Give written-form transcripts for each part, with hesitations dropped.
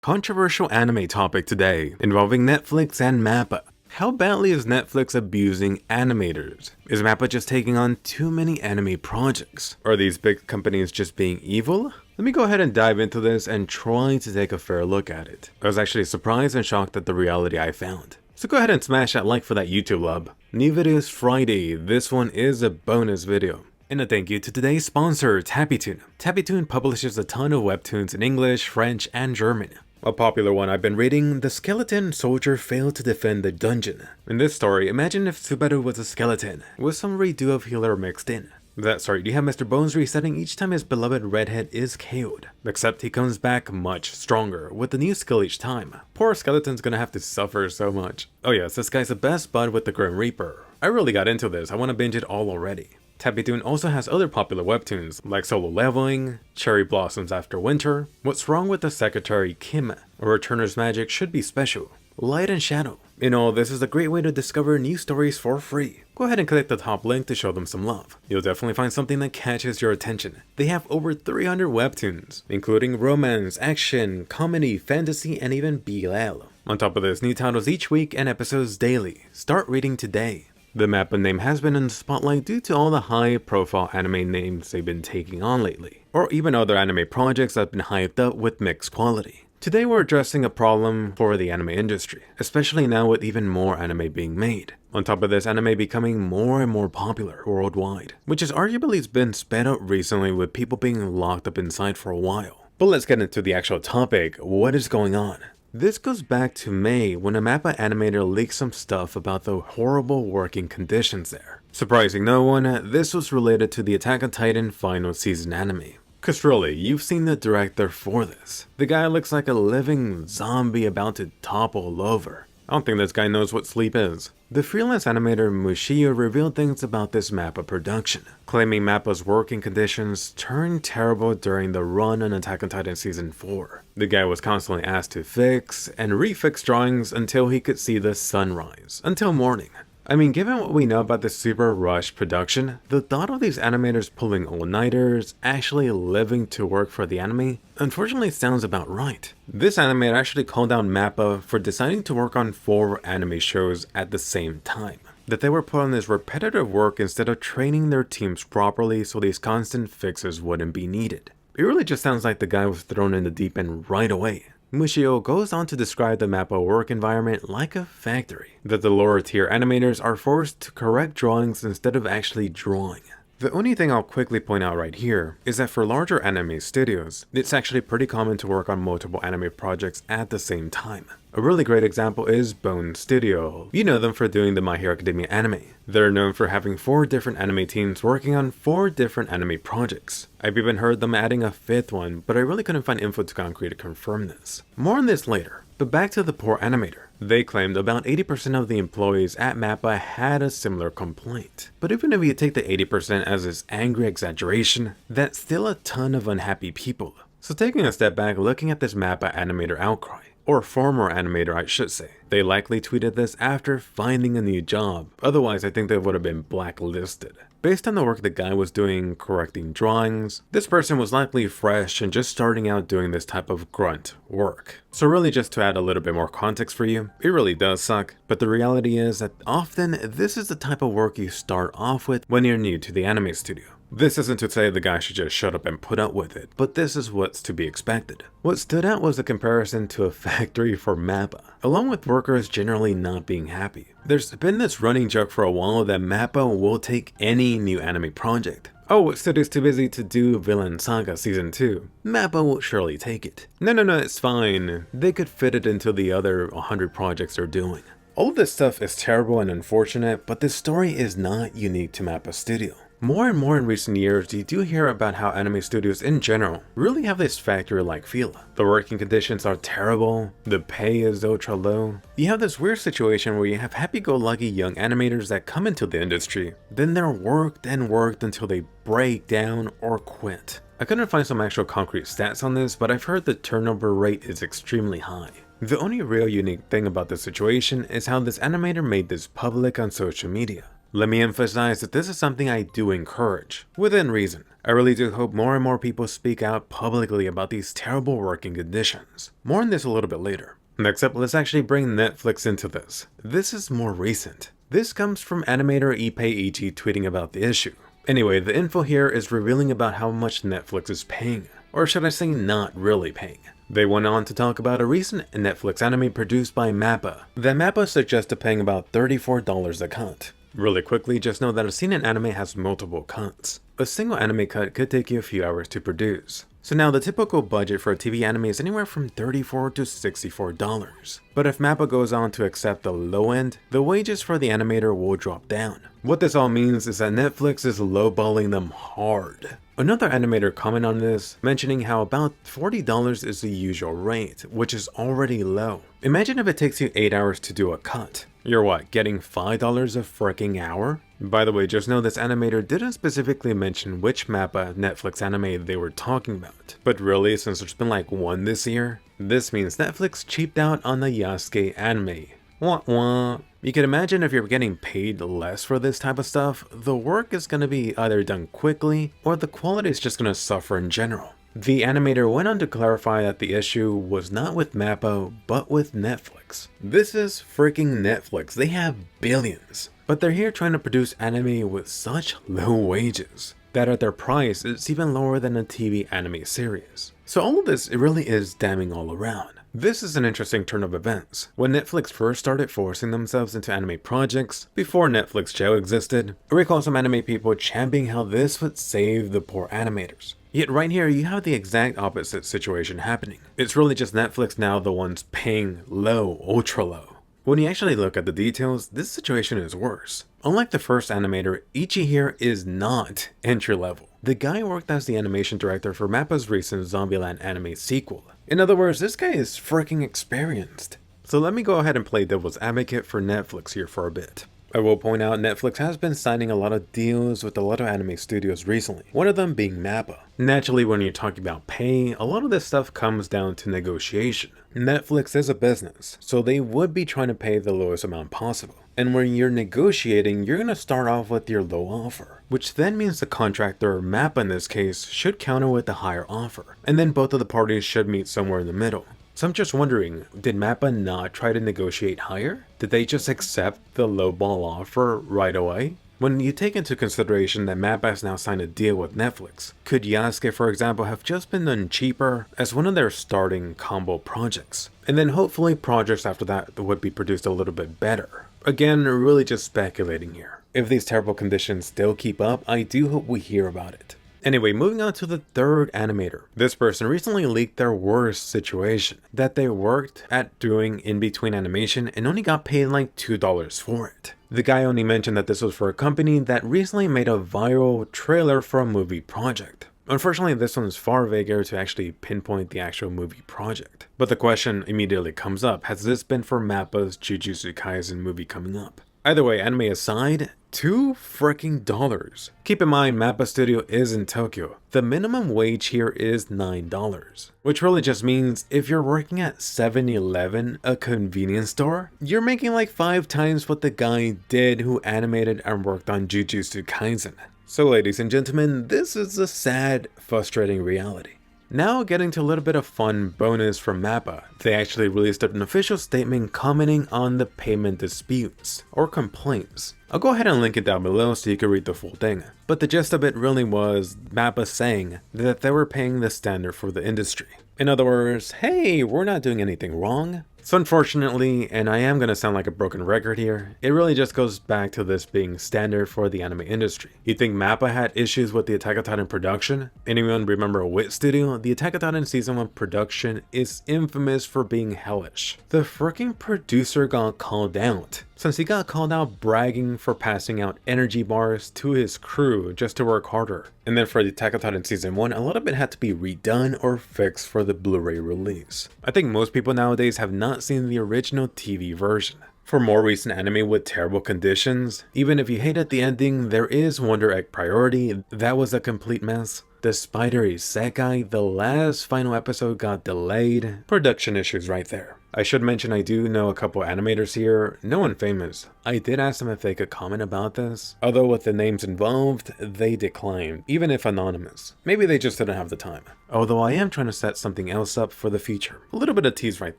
Controversial anime topic today, involving Netflix and Mappa. How badly is Netflix abusing animators? Is Mappa just taking on too many anime projects? Are these big companies just being evil? Let me go ahead and dive into this and try to take a fair look at it. I was actually surprised and shocked at the reality I found. So go ahead and smash that like for that YouTube love. New videos Friday, this one is a bonus video. And a thank you to today's sponsor, Tappytoon. Tappytoon publishes a ton of webtoons in English, French, and German. A popular one I've been reading, the skeleton soldier failed to defend the dungeon. In this story, imagine if Subaru was a skeleton, with some redo of healer mixed in. That's right, you have Mr. Bones resetting each time his beloved redhead is KO'd. Except he comes back much stronger, with a new skill each time. Poor skeleton's gonna have to suffer so much. Oh yes, this guy's the best bud with the Grim Reaper. I really got into this, I wanna binge it all already. Tappytoon also has other popular webtoons, like Solo Leveling, Cherry Blossoms After Winter, What's Wrong with the Secretary Kim, or Returner's Magic Should Be Special, Light and Shadow. In all, this is a great way to discover new stories for free. Go ahead and click the top link to show them some love. You'll definitely find something that catches your attention. They have over 300 webtoons, including romance, action, comedy, fantasy, and even BL. On top of this, new titles each week and episodes daily. Start reading today. The Mappa name has been in the spotlight due to all the high-profile anime names they've been taking on lately, or even other anime projects that have been hyped up with mixed quality. Today we're addressing a problem for the anime industry, especially now with even more anime being made. On top of this, anime becoming more and more popular worldwide, which has arguably been sped up recently with people being locked up inside for a while. But let's get into the actual topic, what is going on? This goes back to May when a Mappa animator leaked some stuff about the horrible working conditions there. Surprising no one, this was related to the Attack on Titan final season anime. Cause really, you've seen the director for this. The guy looks like a living zombie about to topple over. I don't think this guy knows what sleep is. The freelance animator Mushio revealed things about this Mappa production, claiming Mappa's working conditions turned terrible during the run on Attack on Titan Season 4. The guy was constantly asked to fix and refix drawings until he could see the sunrise, until morning. I mean, given what we know about the super rushed production, the thought of these animators pulling all-nighters, actually living to work for the anime, unfortunately sounds about right. This animator actually called out Mappa for deciding to work on 4 anime shows at the same time. That they were put on this repetitive work instead of training their teams properly so these constant fixes wouldn't be needed. It really just sounds like the guy was thrown in the deep end right away. Mushio goes on to describe the Mappa work environment like a factory, that the lower tier animators are forced to correct drawings instead of actually drawing. The only thing I'll quickly point out right here is that for larger anime studios, it's actually pretty common to work on multiple anime projects at the same time. A really great example is Bone Studio. You know them for doing the My Hero Academia anime. They're known for having 4 different anime teams working on 4 different anime projects. I've even heard them adding a 5th one, but I really couldn't find info to concrete to confirm this. More on this later, but back to the poor animator. They claimed about 80% of the employees at Mappa had a similar complaint. But even if you take the 80% as this angry exaggeration, that's still a ton of unhappy people. So taking a step back, looking at this Mappa animator outcry, or former animator I should say. They likely tweeted this after finding a new job, otherwise I think they would have been blacklisted. Based on the work the guy was doing correcting drawings, this person was likely fresh and just starting out doing this type of grunt work. So really just to add a little bit more context for you, it really does suck, but the reality is that often this is the type of work you start off with when you're new to the anime studio. This isn't to say the guy should just shut up and put up with it, but this is what's to be expected. What stood out was a comparison to a factory for Mappa, along with workers generally not being happy. There's been this running joke for a while that Mappa will take any new anime project. Oh, studio's too busy to do Villain Saga Season 2. Mappa will surely take it. No, it's fine. They could fit it into the other 100 projects they're doing. All of this stuff is terrible and unfortunate, but this story is not unique to Mappa Studio. More and more in recent years, you do hear about how anime studios in general really have this factory-like feel. The working conditions are terrible, the pay is ultra low. You have this weird situation where you have happy-go-lucky young animators that come into the industry, then they're worked and worked until they break down or quit. I couldn't find some actual concrete stats on this, but I've heard the turnover rate is extremely high. The only real unique thing about this situation is how this animator made this public on social media. Let me emphasize that this is something I do encourage, within reason. I really do hope more and more people speak out publicly about these terrible working conditions. More on this a little bit later. Next up, let's actually bring Netflix into this. This is more recent. This comes from Animator Ippei Ichi tweeting about the issue. Anyway, the info here is revealing about how much Netflix is paying, or should I say not really paying. They went on to talk about a recent Netflix anime produced by Mappa. The Mappa suggested paying about $34 a cut. Really quickly, just know that a scene in anime has multiple cuts. A single anime cut could take you a few hours to produce. So now the typical budget for a TV anime is anywhere from $34 to $64. But if Mappa goes on to accept the low end, the wages for the animator will drop down. What this all means is that Netflix is lowballing them hard. Another animator commented on this, mentioning how about $40 is the usual rate, which is already low. Imagine if it takes you 8 hours to do a cut. You're what, getting $5 a freaking hour? By the way, just know this animator didn't specifically mention which Mappa Netflix anime they were talking about. But really, since there's been like one this year, this means Netflix cheaped out on the Yasuke Anime. Wah wah. You can imagine if you're getting paid less for this type of stuff, the work is going to be either done quickly or the quality is just going to suffer in general. The animator went on to clarify that the issue was not with Mappa, but with Netflix. This is freaking Netflix. They have billions, but they're here trying to produce anime with such low wages that at their price, it's even lower than a TV anime series. So all of this, it really is damning all around. This is an interesting turn of events. When Netflix first started forcing themselves into anime projects, before Netflix Jail existed, I recall some anime people championing how this would save the poor animators. Yet right here, you have the exact opposite situation happening. It's really just Netflix now the ones paying low, ultra low. When you actually look at the details, this situation is worse. Unlike the first animator, Ichi here is not entry level. The guy worked as the animation director for Mappa's recent Zombieland anime sequel. In other words, this guy is freaking experienced. So let me go ahead and play devil's advocate for Netflix here for a bit. I will point out Netflix has been signing a lot of deals with a lot of anime studios recently, one of them being Mappa. Naturally, when you're talking about pay, a lot of this stuff comes down to negotiation. Netflix is a business, so they would be trying to pay the lowest amount possible. And when you're negotiating, you're going to start off with your low offer, which then means the contractor, or Mappa in this case, should counter with the higher offer, and then both of the parties should meet somewhere in the middle. So I'm just wondering, did Mappa not try to negotiate higher? Did they just accept the lowball offer right away? When you take into consideration that Mappa has now signed a deal with Netflix, could Yasuke, for example, have just been done cheaper as one of their starting combo projects? And then hopefully projects after that would be produced a little bit better. Again, really just speculating here. If these terrible conditions still keep up, I do hope we hear about it. Anyway, moving on to the third animator. This person recently leaked their worst situation, that they worked at doing in-between animation and only got paid like $2 for it. The guy only mentioned that this was for a company that recently made a viral trailer for a movie project. Unfortunately, this one is far vaguer to actually pinpoint the actual movie project. But the question immediately comes up, has this been for Mappa's Jujutsu Kaisen movie coming up? Either way, anime aside, $2. Keep in mind, Mappa Studio is in Tokyo. The minimum wage here is $9, which really just means if you're working at 7-Eleven, a convenience store, you're making like 5 times what the guy did who animated and worked on Jujutsu Kaisen. So ladies and gentlemen, this is a sad, frustrating reality. Now getting to a little bit of fun bonus from Mappa. They actually released an official statement commenting on the payment disputes or complaints. I'll go ahead and link it down below so you can read the full thing. But the gist of it really was Mappa saying that they were paying the standard for the industry. In other words, hey, we're not doing anything wrong. So unfortunately, and I am going to sound like a broken record here, it really just goes back to this being standard for the anime industry. You think Mappa had issues with the Attack on Titan production? Anyone remember Wit Studio? The Attack on Titan Season 1 production is infamous for being hellish. The freaking producer got called out. Since he got called out bragging for passing out energy bars to his crew just to work harder. And then for the Attack on Titan Season 1, a lot of it had to be redone or fixed for the Blu-ray release. I think most people nowadays have not seen the original TV version. For more recent anime with terrible conditions, even if you hated the ending, there is Wonder Egg Priority, that was a complete mess. The Spider Isekai, the last final episode got delayed. Production issues right there. I should mention I do know a couple animators here, no one famous. I did ask them if they could comment about this, although with the names involved, they declined, even if anonymous. Maybe they just didn't have the time. Although I am trying to set something else up for the future. A little bit of tease right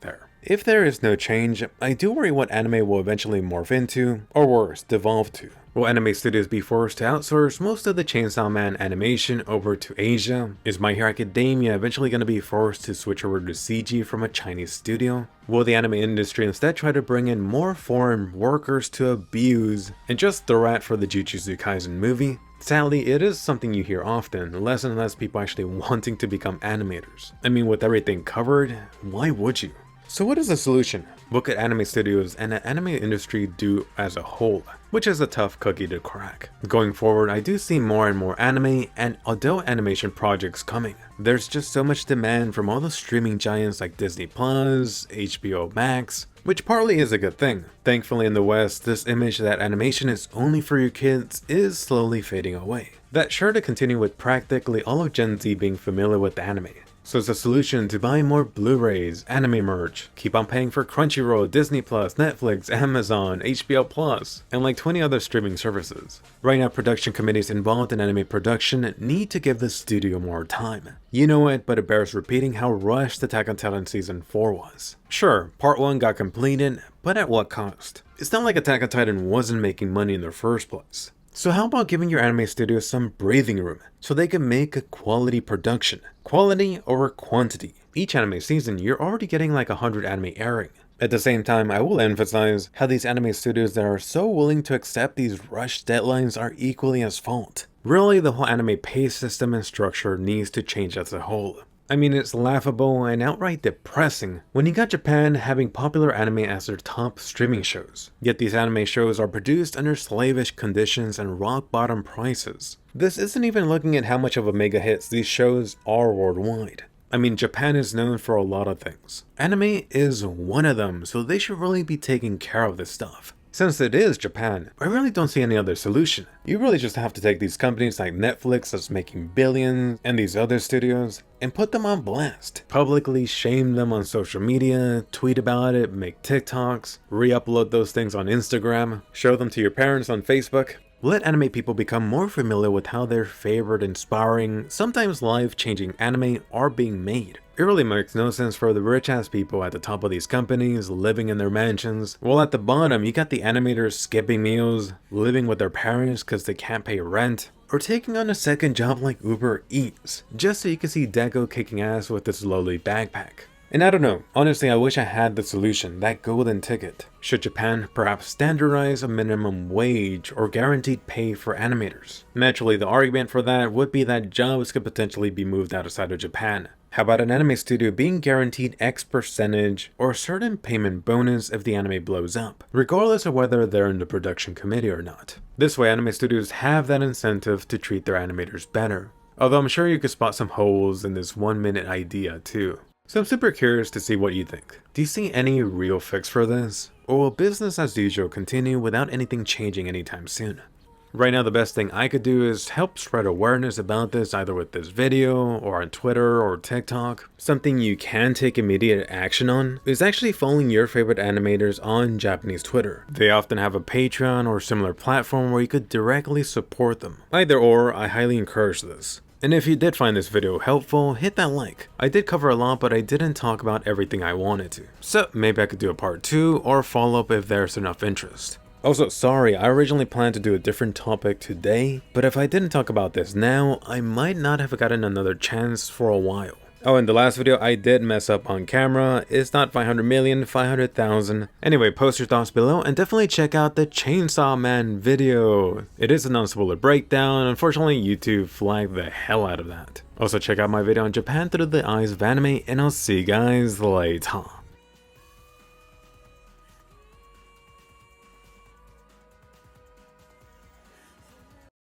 there. If there is no change, I do worry what anime will eventually morph into, or worse, devolve to. Will anime studios be forced to outsource most of the Chainsaw Man animation over to Asia? Is My Hero Academia eventually going to be forced to switch over to CG from a Chinese studio? Will the anime industry instead try to bring in more foreign workers to abuse and just throw at for the Jujutsu Kaisen movie? Sadly, it is something you hear often, less and less people actually wanting to become animators. I mean, with everything covered, why would you? So what is the solution? What could anime studios and the anime industry do as a whole? Which is a tough cookie to crack. Going forward, I do see more and more anime and adult animation projects coming. There's just so much demand from all the streaming giants like Disney+, HBO Max, which partly is a good thing. Thankfully in the West, this image that animation is only for your kids is slowly fading away. That's sure to continue with practically all of Gen Z being familiar with anime. So it's a solution to buy more Blu-rays, anime merch, keep on paying for Crunchyroll, Disney+, Netflix, Amazon, HBO+, and like 20 other streaming services. Right now, production committees involved in anime production need to give the studio more time. You know it, but it bears repeating how rushed Attack on Titan Season 4 was. Sure, Part 1 got completed, but at what cost? It's not like Attack on Titan wasn't making money in the first place. So how about giving your anime studio some breathing room so they can make a quality production? Quality over quantity. Each anime season, you're already getting like 100 anime airing. At the same time, I will emphasize how these anime studios that are so willing to accept these rushed deadlines are equally as fault. Really, the whole anime pay system and structure needs to change as a whole. I mean, it's laughable and outright depressing when you got Japan having popular anime as their top streaming shows. Yet these anime shows are produced under slavish conditions and rock bottom prices. This isn't even looking at how much of a mega hits these shows are worldwide. I mean, Japan is known for a lot of things. Anime is one of them, so they should really be taking care of this stuff. Since it is Japan, I really don't see any other solution. You really just have to take these companies like Netflix that's making billions and these other studios and put them on blast. Publicly shame them on social media, tweet about it, make TikToks, re-upload those things on Instagram, show them to your parents on Facebook. Let anime people become more familiar with how their favorite, inspiring, sometimes life-changing anime are being made. It really makes no sense for the rich-ass people at the top of these companies living in their mansions, while at the bottom you got the animators skipping meals, living with their parents because they can't pay rent, or taking on a second job like Uber Eats, just so you can see Deco kicking ass with this lowly backpack. And I don't know, honestly I wish I had the solution, that golden ticket. Should Japan perhaps standardize a minimum wage or guaranteed pay for animators? Naturally, the argument for that would be that jobs could potentially be moved outside of Japan. How about an anime studio being guaranteed X percentage or a certain payment bonus if the anime blows up, regardless of whether they're in the production committee or not? This way anime studios have that incentive to treat their animators better. Although I'm sure you could spot some holes in this 1-minute idea too. So I'm super curious to see what you think. Do you see any real fix for this? Or will business as usual continue without anything changing anytime soon? Right now the best thing I could do is help spread awareness about this either with this video or on Twitter or TikTok. Something you can take immediate action on is actually following your favorite animators on Japanese Twitter. They often have a Patreon or similar platform where you could directly support them. Either or, I highly encourage this. And if you did find this video helpful, hit that like. I did cover a lot, but I didn't talk about everything I wanted to. So maybe I could do a part 2 or follow up if there's enough interest. Also, sorry, I originally planned to do a different topic today, but if I didn't talk about this now, I might not have gotten another chance for a while. Oh, in the last video, I did mess up on camera. It's not 500 million, 500,000. Anyway, post your thoughts below and definitely check out the Chainsaw Man video. It is a non-spoiler breakdown. Unfortunately, YouTube flagged the hell out of that. Also, check out my video on Japan through the eyes of anime, and I'll see you guys later.